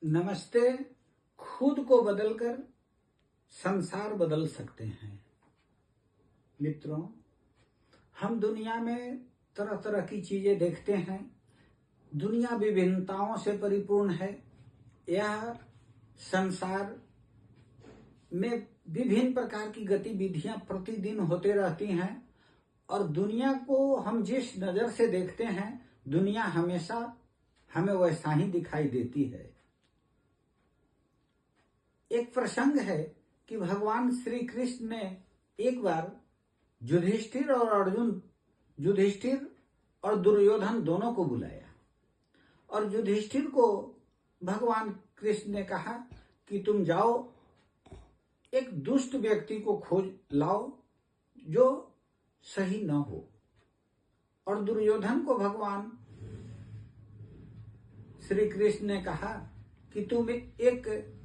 नमस्ते। खुद को बदलकर संसार बदल सकते हैं। मित्रों, हम दुनिया में तरह तरह की चीजें देखते हैं। दुनिया विभिन्नताओं से परिपूर्ण है। यह संसार में विभिन्न प्रकार की गतिविधियां प्रतिदिन होते रहती हैं और दुनिया को हम जिस नजर से देखते हैं, दुनिया हमेशा हमें वैसा ही दिखाई देती है। एक प्रसंग है कि भगवान श्री कृष्ण ने एक बार युधिष्ठिर और दुर्योधन दोनों को बुलाया और युधिष्ठिर को भगवान कृष्ण ने कहा कि तुम जाओ, एक दुष्ट व्यक्ति को खोज लाओ जो सही न हो, और दुर्योधन को भगवान श्री कृष्ण ने कहा कि तुम एक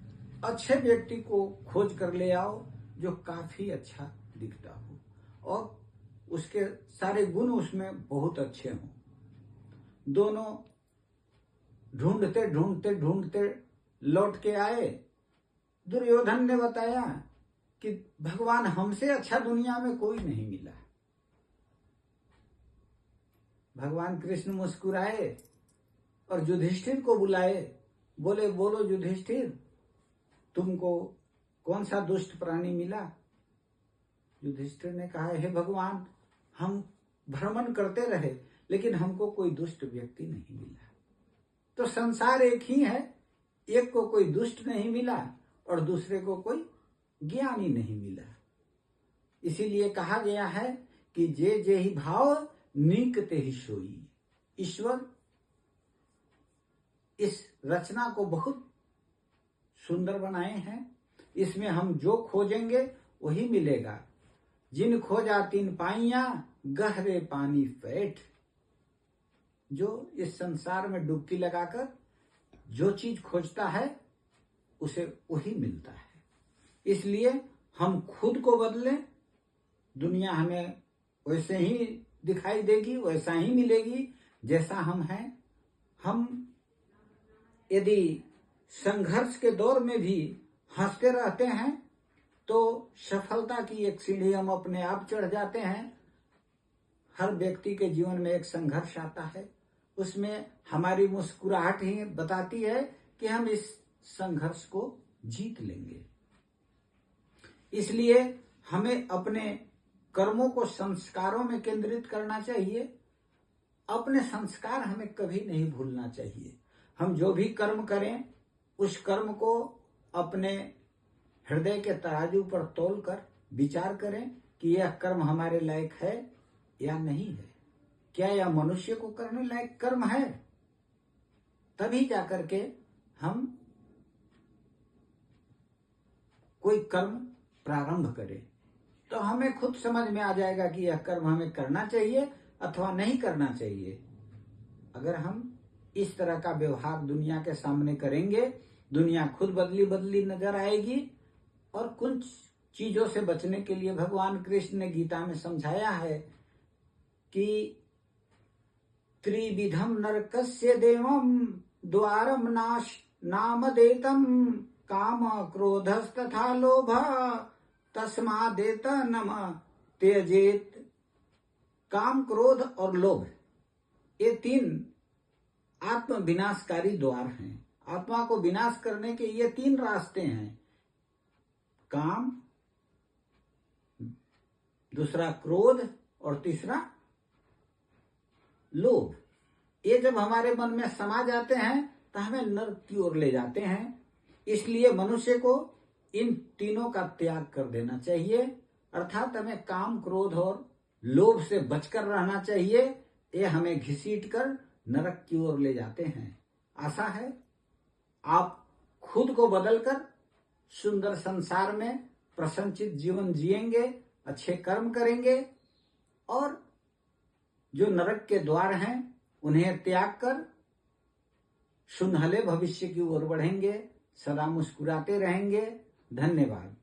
अच्छे व्यक्ति को खोज कर ले आओ जो काफी अच्छा दिखता हो और उसके सारे गुण उसमें बहुत अच्छे हों। दोनों ढूंढते ढूंढते ढूंढते लौट के आए। दुर्योधन ने बताया कि भगवान, हमसे अच्छा दुनिया में कोई नहीं मिला। भगवान कृष्ण मुस्कुराए और युधिष्ठिर को बुलाए। बोले, बोलो युधिष्ठिर, तुमको कौन सा दुष्ट प्राणी मिला? युधिष्ठिर ने कहा, हे भगवान, हम भ्रमण करते रहे लेकिन हमको कोई दुष्ट व्यक्ति नहीं मिला। तो संसार एक ही है, एक को कोई दुष्ट नहीं मिला और दूसरे को कोई ज्ञानी नहीं मिला। इसीलिए कहा गया है कि जे जे ही भाव नीक ते ही सोई। ईश्वर इस रचना को बहुत सुंदर बनाए हैं। इसमें हम जो खोजेंगे वही मिलेगा। जिन खोजा तीन पाइया, गहरे पानी पैठ। जो इस संसार में डुबकी लगाकर जो चीज खोजता है उसे वही मिलता है। इसलिए हम खुद को बदलें, दुनिया हमें वैसे ही दिखाई देगी, वैसा ही मिलेगी जैसा हम हैं। हम यदि संघर्ष के दौर में भी हंसते रहते हैं तो सफलता की एक सीढ़ी हम अपने आप चढ़ जाते हैं। हर व्यक्ति के जीवन में एक संघर्ष आता है, उसमें हमारी मुस्कुराहट ही बताती है कि हम इस संघर्ष को जीत लेंगे। इसलिए हमें अपने कर्मों को संस्कारों में केंद्रित करना चाहिए। अपने संस्कार हमें कभी नहीं भूलना चाहिए। हम जो भी कर्म करें उस कर्म को अपने हृदय के तराजू पर तौलकर विचार करें कि यह कर्म हमारे लायक है या नहीं है। क्या यह मनुष्य को करने लायक कर्म है? तभी जाकर के हम कोई कर्म प्रारंभ करें। तो हमें खुद समझ में आ जाएगा कि यह कर्म हमें करना चाहिए अथवा नहीं करना चाहिए। अगर हम इस तरह का व्यवहार दुनिया के सामने करेंगे, दुनिया खुद बदली बदली नजर आएगी। और कुछ चीजों से बचने के लिए भगवान कृष्ण ने गीता में समझाया है कि त्रिविधम नरकस्य देवम द्वारम नामदेतम काम क्रोधस्तथा लोभ तस्मादेत नम त्यजेत। काम, क्रोध और लोभ, ये तीन आत्म विनाशकारी द्वार हैं। आत्मा को विनाश करने के ये तीन रास्ते हैं। काम, दूसरा क्रोध और तीसरा लोभ। ये जब हमारे मन में समा जाते हैं तो हमें नरक की ओर ले जाते हैं। इसलिए मनुष्य को इन तीनों का त्याग कर देना चाहिए। अर्थात हमें काम, क्रोध और लोभ से बचकर रहना चाहिए। ये हमें घसीट कर नरक की ओर ले जाते हैं। आशा है आप खुद को बदलकर सुंदर संसार में प्रसन्नचित जीवन जिएंगे, अच्छे कर्म करेंगे और जो नरक के द्वार हैं उन्हें त्याग कर सुनहले भविष्य की ओर बढ़ेंगे। सदा मुस्कुराते रहेंगे। धन्यवाद।